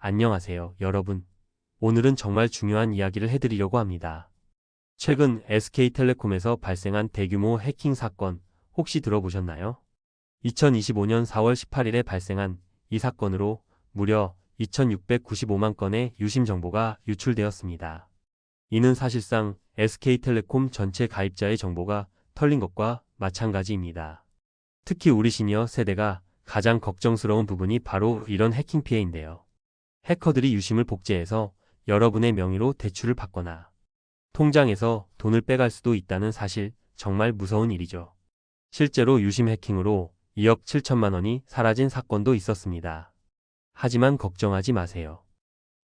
안녕하세요, 여러분. 오늘은 정말 중요한 이야기를 해드리려고 합니다. 최근 SK텔레콤에서 발생한 대규모 해킹 사건 혹시 들어보셨나요? 2025년 4월 18일에 발생한 이 사건으로 무려 2695만 건의 유심 정보가 유출되었습니다. 이는 사실상 SK텔레콤 전체 가입자의 정보가 털린 것과 마찬가지입니다. 특히 우리 시니어 세대가 가장 걱정스러운 부분이 바로 이런 해킹 피해인데요. 해커들이 유심을 복제해서 여러분의 명의로 대출을 받거나 통장에서 돈을 빼갈 수도 있다는 사실, 정말 무서운 일이죠. 실제로 유심 해킹으로 2억 7천만 원이 사라진 사건도 있었습니다. 하지만 걱정하지 마세요.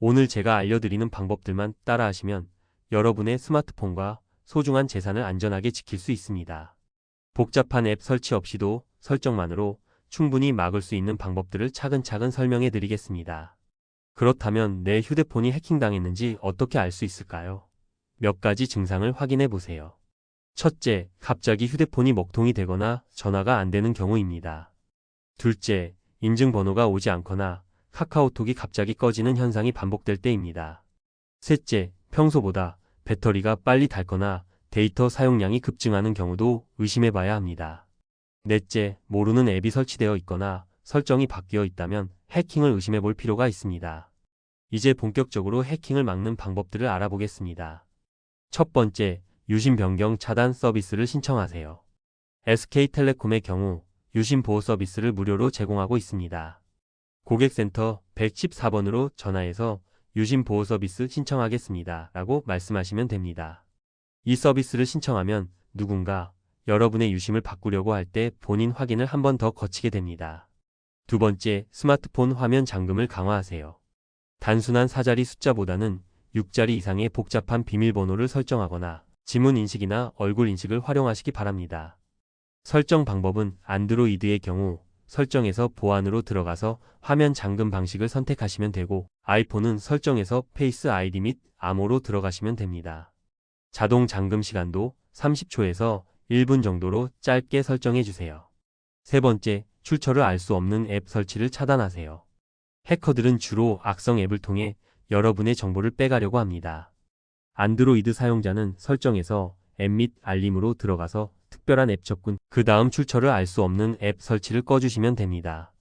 오늘 제가 알려드리는 방법들만 따라하시면 여러분의 스마트폰과 소중한 재산을 안전하게 지킬 수 있습니다. 복잡한 앱 설치 없이도 설정만으로 충분히 막을 수 있는 방법들을 차근차근 설명해 드리겠습니다. 그렇다면 내 휴대폰이 해킹당했는지 어떻게 알 수 있을까요? 몇 가지 증상을 확인해 보세요. 첫째, 갑자기 휴대폰이 먹통이 되거나 전화가 안 되는 경우입니다. 둘째, 인증번호가 오지 않거나 카카오톡이 갑자기 꺼지는 현상이 반복될 때입니다. 셋째, 평소보다 배터리가 빨리 닳거나 데이터 사용량이 급증하는 경우도 의심해 봐야 합니다. 넷째, 모르는 앱이 설치되어 있거나 설정이 바뀌어 있다면 해킹을 의심해 볼 필요가 있습니다. 이제 본격적으로 해킹을 막는 방법들을 알아보겠습니다. 첫 번째, 유심 변경 차단 서비스를 신청하세요. SK텔레콤의 경우 유심 보호 서비스를 무료로 제공하고 있습니다. 고객센터 114번으로 전화해서 유심 보호 서비스 신청하겠습니다 라고 말씀하시면 됩니다. 이 서비스를 신청하면 누군가 여러분의 유심을 바꾸려고 할 때 본인 확인을 한 번 더 거치게 됩니다. 두 번째, 스마트폰 화면 잠금을 강화하세요. 단순한 4자리 숫자보다는 6자리 이상의 복잡한 비밀번호를 설정하거나 지문 인식이나 얼굴 인식을 활용하시기 바랍니다. 설정 방법은 안드로이드의 경우 설정에서 보안으로 들어가서 화면 잠금 방식을 선택하시면 되고, 아이폰은 설정에서 페이스 아이디 및 암호로 들어가시면 됩니다. 자동 잠금 시간도 30초에서 1분 정도로 짧게 설정해 주세요. 세 번째, 출처를 알 수 없는 앱 설치를 차단하세요. 해커들은 주로 악성 앱을 통해 여러분의 정보를 빼가려고 합니다. 안드로이드 사용자는 설정에서 앱 및 알림으로 들어가서 특별한 앱 접근, 그 다음 출처를 알 수 없는 앱 설치를 꺼주시면 됩니다.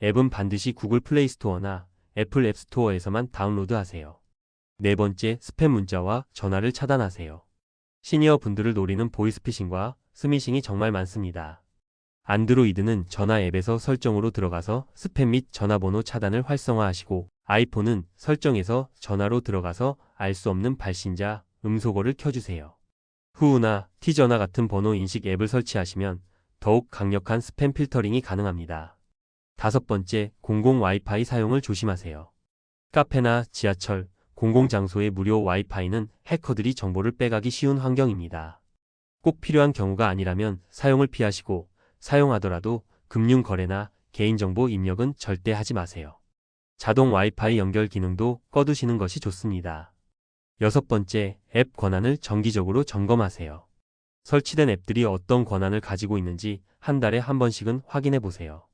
앱은 반드시 구글 플레이 스토어나 애플 앱 스토어에서만 다운로드하세요. 네 번째, 스팸 문자와 전화를 차단하세요. 시니어 분들을 노리는 보이스피싱과 스미싱이 정말 많습니다. 안드로이드는 전화 앱에서 설정으로 들어가서 스팸 및 전화번호 차단을 활성화하시고, 아이폰은 설정에서 전화로 들어가서 알 수 없는 발신자, 음소거를 켜주세요. 후우나 티전화 같은 번호 인식 앱을 설치하시면 더욱 강력한 스팸 필터링이 가능합니다. 다섯 번째, 공공 와이파이 사용을 조심하세요. 카페나 지하철, 공공장소의 무료 와이파이는 해커들이 정보를 빼가기 쉬운 환경입니다. 꼭 필요한 경우가 아니라면 사용을 피하시고, 사용하더라도 금융거래나 개인정보 입력은 절대 하지 마세요. 자동 와이파이 연결 기능도 꺼두시는 것이 좋습니다. 여섯 번째, 앱 권한을 정기적으로 점검하세요. 설치된 앱들이 어떤 권한을 가지고 있는지 한 달에 한 번씩은 확인해 보세요.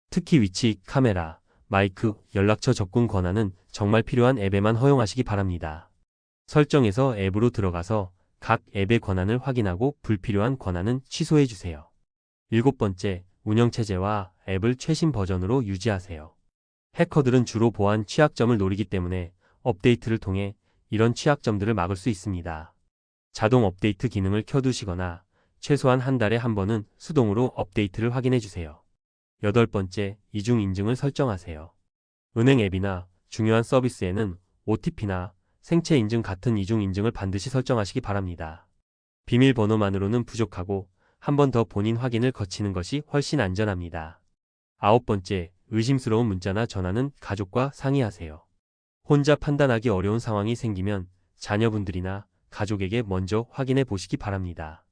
특히 위치, 카메라, 마이크, 연락처 접근 권한은 정말 필요한 앱에만 허용하시기 바랍니다. 설정에서 앱으로 들어가서 각 앱의 권한을 확인하고 불필요한 권한은 취소해 주세요. 일곱 번째, 운영체제와 앱을 최신 버전으로 유지하세요. 해커들은 주로 보안 취약점을 노리기 때문에 업데이트를 통해 이런 취약점들을 막을 수 있습니다. 자동 업데이트 기능을 켜두시거나 최소한 한 달에 한 번은 수동으로 업데이트를 확인해 주세요. 여덟 번째, 이중 인증을 설정하세요. 은행 앱이나 중요한 서비스에는 OTP나 생체 인증 같은 이중 인증을 반드시 설정하시기 바랍니다. 비밀번호만으로는 부족하고 한 번 더 본인 확인을 거치는 것이 훨씬 안전합니다. 아홉 번째, 의심스러운 문자나 전화는 가족과 상의하세요. 혼자 판단하기 어려운 상황이 생기면 자녀분들이나 가족에게 먼저 확인해 보시기 바랍니다.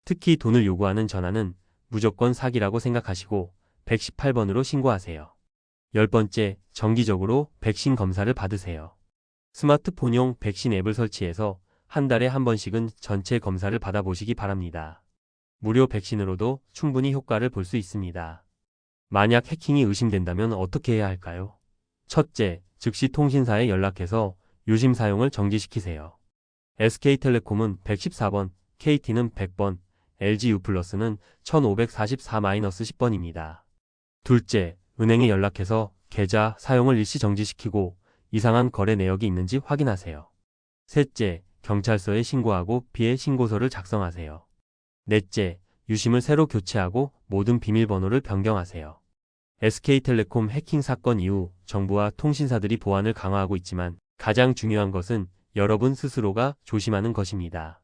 특히 돈을 요구하는 전화는 무조건 사기라고 생각하시고 118번으로 신고하세요. 열 번째, 정기적으로 백신 검사를 받으세요. 스마트폰용 백신 앱을 설치해서 한 달에 한 번씩은 전체 검사를 받아보시기 바랍니다. 무료 백신으로도 충분히 효과를 볼 수 있습니다. 만약 해킹이 의심된다면 어떻게 해야 할까요? 첫째, 즉시 통신사에 연락해서 유심 사용을 정지시키세요. SK텔레콤은 114번, KT는 100번, LG유플러스는 1544-10번입니다. 둘째, 은행에 연락해서 계좌 사용을 일시 정지시키고 이상한 거래 내역이 있는지 확인하세요. 셋째, 경찰서에 신고하고 피해 신고서를 작성하세요. 넷째, 유심을 새로 교체하고 모든 비밀번호를 변경하세요. SK텔레콤 해킹 사건 이후 정부와 통신사들이 보안을 강화하고 있지만 가장 중요한 것은 여러분 스스로가 조심하는 것입니다.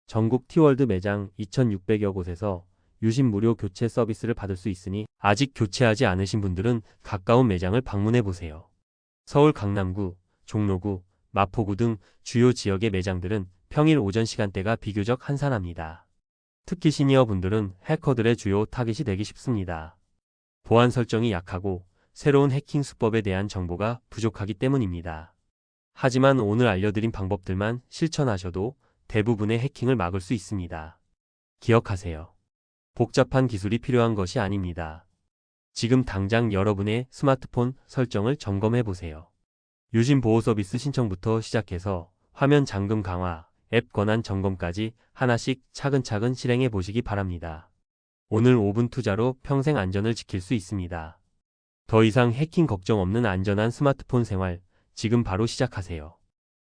전국 티월드 매장 2,600여 곳에서 유심 무료 교체 서비스를 받을 수 있으니 아직 교체하지 않으신 분들은 가까운 매장을 방문해 보세요. 서울 강남구, 종로구, 마포구 등 주요 지역의 매장들은 평일 오전 시간대가 비교적 한산합니다. 특히 시니어 분들은 해커들의 주요 타깃이 되기 쉽습니다. 보안 설정이 약하고 새로운 해킹 수법에 대한 정보가 부족하기 때문입니다. 하지만 오늘 알려드린 방법들만 실천하셔도 대부분의 해킹을 막을 수 있습니다. 기억하세요. 복잡한 기술이 필요한 것이 아닙니다. 지금 당장 여러분의 스마트폰 설정을 점검해 보세요. 유심 보호 서비스 신청부터 시작해서 화면 잠금 강화, 앱 권한 점검까지 하나씩 차근차근 실행해 보시기 바랍니다. 오늘 5분 투자로 평생 안전을 지킬 수 있습니다. 더 이상 해킹 걱정 없는 안전한 스마트폰 생활, 지금 바로 시작하세요.